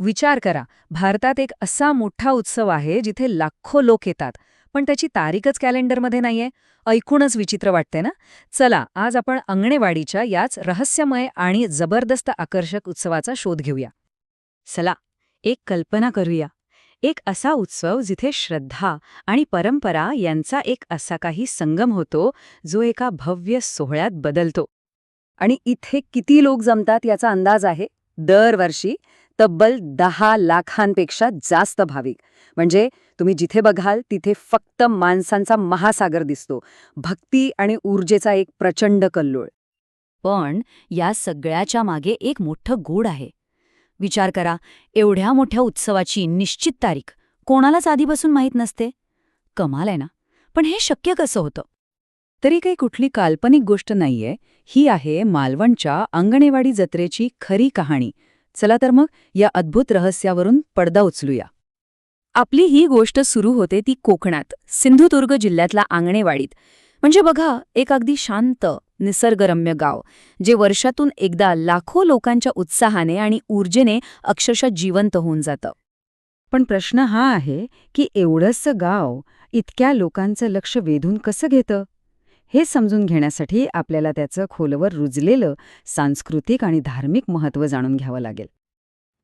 विचार करा, भारतात एक असा मोठा उत्सव आहे जिथे लाखो लोक येतात, पण त्याची तारीखच कॅलेंडरमध्ये नाहीये. ऐकूनच विचित्र वाटते ना? चला, आज आपण अंगणेवाडीच्या याच रहस्यमय आणि जबरदस्त आकर्षक उत्सवाचा शोध घेऊया. चला एक कल्पना करूया. एक असा उत्सव जिथे श्रद्धा आणि परंपरा यांचा एक असा काही संगम होतो जो एका भव्य सोहळ्यात बदलतो. आणि इथे किती लोक जमतात याचा अंदाज आहे? दरवर्षी तब्बल 10 लाखांपेक्षा जास्त भाविक. म्हणजे तुम्ही जिथे बघाल तिथे फक्त माणसांचा महासागर दिसतो, भक्ती आणि ऊर्जेचा एक प्रचंड कल्लोळ. पण या सगळ्याच्या मागे एक मोठं गूढ आहे. विचार करा, एवढ्या मोठ्या उत्सवाची निश्चित तारीख कोणालाच आधीपासून माहीत नसते. कमाल आहे ना? पण हे शक्य कसं होतं? तरी काही कुठली काल्पनिक गोष्ट नाहीये, ही आहे मालवणच्या अंगणेवाडी जत्रेची खरी कहाणी. चला तर मग या अद्भुत रहस्यावरून पडदा उचलूया. आपली ही गोष्ट सुरू होते ती कोकणात, सिंधुदुर्ग जिल्ह्यातल्या आंगणेवाडीत. म्हणजे बघा, एक अगदी शांत, निसर्गरम्य गाव, जे वर्षातून एकदा लाखो लोकांच्या उत्साहाने आणि ऊर्जेने अक्षरशः जिवंत होऊन जातं. पण प्रश्न हा आहे की एवढंसं गाव इतक्या लोकांचं लक्ष वेधून कसं घेतं? हे समजून घेण्यासाठी आपल्याला त्याचं खोलवर रुजलेलं सांस्कृतिक आणि धार्मिक महत्त्व जाणून घ्यावं लागेल.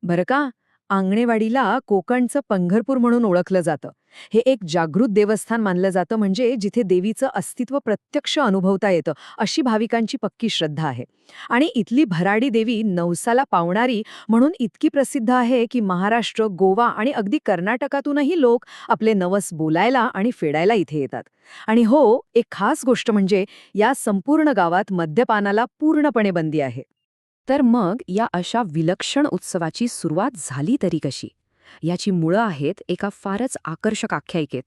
बरं का, आंगणेवाडीला कोकणचं पंढरपूर म्हणून ओळखलं जातं. हे एक जागृत देवस्थान मानलं जातं, म्हणजे जिथे देवीचं अस्तित्व प्रत्यक्ष अनुभवता येतं, अशी भाविकांची पक्की श्रद्धा आहे. आणि इथली भराडी देवी नवसाला पावणारी म्हणून इतकी प्रसिद्ध आहे की महाराष्ट्र, गोवा आणि अगदी कर्नाटकातूनही लोक आपले नवस बोलायला आणि फेडायला इथे येतात. आणि हो, एक खास गोष्ट म्हणजे या संपूर्ण गावात मद्यपानाला पूर्णपणे बंदी आहे. तर मग या अशा विलक्षण उत्सवाची सुरुवात झाली तरी कशी? याची मुळं आहेत एका फारच आकर्षक आख्यायिकेत.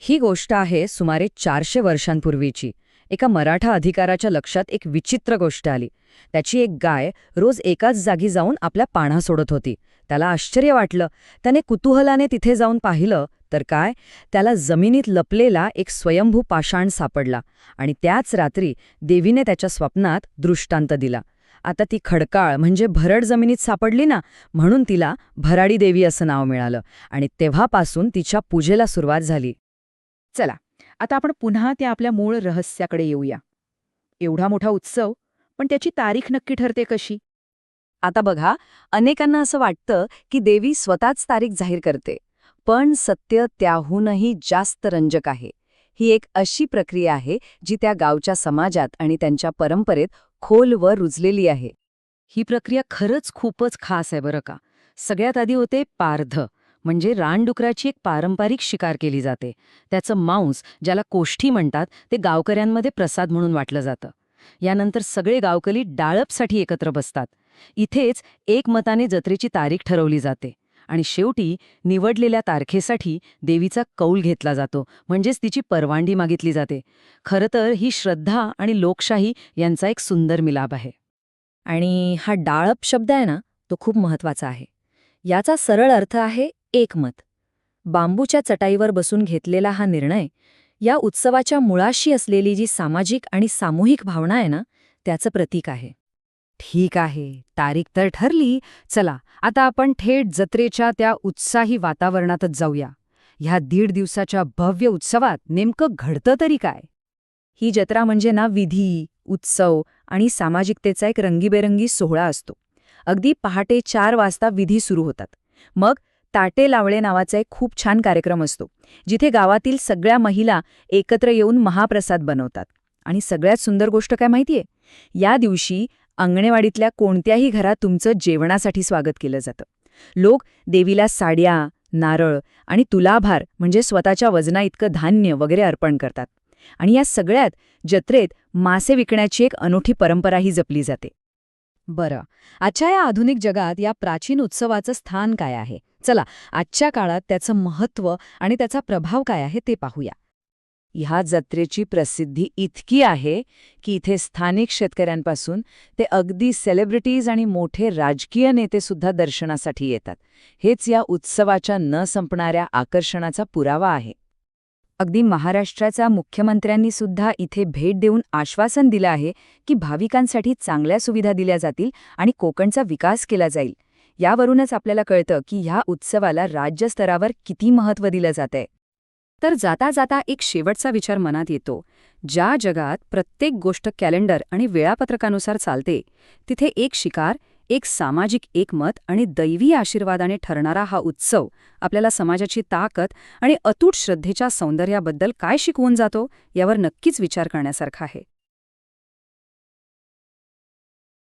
ही गोष्ट आहे सुमारे 400 वर्षांपूर्वीची. एका मराठा अधिकाराच्या लक्षात एक विचित्र गोष्ट आली. त्याची एक गाय रोज एकाच जागी जाऊन आपल्या पाणा सोडत होती. त्याला आश्चर्य वाटलं. त्याने कुतूहलाने तिथे जाऊन पाहिलं तर काय, त्याला जमिनीत लपलेला एक स्वयंभू पाषाण सापडला. आणि त्याच रात्री देवीने त्याच्या स्वप्नात दृष्टांत दिला. आता ती खडकाळ म्हणजे भरड जमिनीत सापडली ना, म्हणून तिला भराडी देवी असं नाव मिळालं. आणि तेव्हापासून तिच्या पूजेला सुरुवात झाली. चला, आता आपण पुन्हा त्या आपल्या मूळ रहस्याकडे येऊया. एवढा मोठा उत्सव, पण त्याची तारीख नक्की ठरते कशी? आता बघा, अनेकांना असं वाटतं की देवी स्वतःच तारीख जाहीर करते. पण सत्य त्याहूनही जास्त रंजक आहे. ही एक अशी प्रक्रिया आहे जी त्या गावच्या समाजात आणि त्यांच्या परंपरेत खोलवर रुजलेली आहे. ही प्रक्रिया खरंच खूपच खास आहे बरं का. सगळ्यात आधी होते पारध, म्हणजे रानडुकराची एक पारंपरिक शिकार केली जाते. त्याचं मांस, ज्याला कोष्ठी म्हणतात, ते गावकऱ्यांमध्ये प्रसाद म्हणून वाटलं जातं. यानंतर सगळे गावकरी डाळपसाठी एकत्र बसतात. इथेच एकमताने जत्रेची तारीख ठरवली जाते. आणि शेवटी निवडलेल्या तारखेसाठी देवीचा कौल घेतला जातो, म्हणजेच तिची परवानगी मागितली जाते. खरं तर ही श्रद्धा आणि लोकशाही यांचा एक सुंदर मिलाप आहे. आणि हा डाळप शब्द आहे ना, तो खूप महत्वाचा आहे. याचा सरळ अर्थ आहे एकमत. बांबूच्या चटाईवर बसून घेतलेला हा निर्णय या उत्सवाच्या मुळाशी असलेली जी सामाजिक आणि सामूहिक भावना आहे ना, त्याचं प्रतीक आहे. ठीक आहे, तारीख तर ठरली. चला, आता आपण थेट जत्रेच्या त्या उत्साही वातावरणातच जाऊया. ह्या 1.5 दिवसाच्या भव्य उत्सवात नेमकं घडतं तरी काय? ही जत्रा म्हणजे ना विधी, उत्सव आणि सामाजिकतेचा एक रंगीबेरंगी सोहळा असतो. अगदी पहाटे 4 वाजता विधी सुरू होतात. मग ताटे लावळे नावाचा एक खूप छान कार्यक्रम असतो, जिथे गावातील सगळ्या महिला एकत्र येऊन महाप्रसाद बनवतात. आणि सगळ्यात सुंदर गोष्ट काय माहितीये? या दिवशी अंगणेवाडीतल्या कोणत्याही घरात तुमचं जेवणासाठी स्वागत केलं जातं. लोक देवीला साड्या, नारळ आणि तुलाभार म्हणजे स्वतःच्या वजनाइतकं धान्य वगैरे अर्पण करतात. आणि या सगळ्यात जत्रेत मासे विकण्याची एक अनोखी परंपराही जपली जाते. बरं, आजच्या या आधुनिक जगात या प्राचीन उत्सवाचं स्थान काय आहे? चला, आजच्या काळात त्याचं महत्त्व आणि त्याचा प्रभाव काय आहे ते पाहूया. ह्या जत्रेची प्रसिद्धी इतकी आहे की इथे स्थानिक शेतकऱ्यांपासून ते अगदी सेलिब्रिटीज आणि मोठे राजकीय नेतेसुद्धा दर्शनासाठी येतात. हेच या उत्सवाच्या न संपणाऱ्या आकर्षणाचा पुरावा आहे. अगदी महाराष्ट्राच्या मुख्यमंत्र्यांनी सुद्धा इथे भेट देऊन आश्वासन दिलं आहे की भाविकांसाठी चांगल्या सुविधा दिल्या जातील आणि कोकणचा विकास केला जाईल. यावरूनच आपल्याला कळतं की ह्या उत्सवाला राज्यस्तरावर किती महत्त्व दिलं जातंय. तर जाता जाता एक शेवटचा विचार मनात येतो. ज्या जगात प्रत्येक गोष्ट कॅलेंडर आणि वेळापत्रकानुसार चालते, तिथे एक शिकार, एक सामाजिक एकमत आणि दैवी आशीर्वादाने ठरणारा हा उत्सव आपल्याला समाजाची ताकद आणि अतूट श्रद्धेच्या सौंदर्याबद्दल काय शिकवून जातो, यावर नक्कीच विचार करण्यासारखा आहे.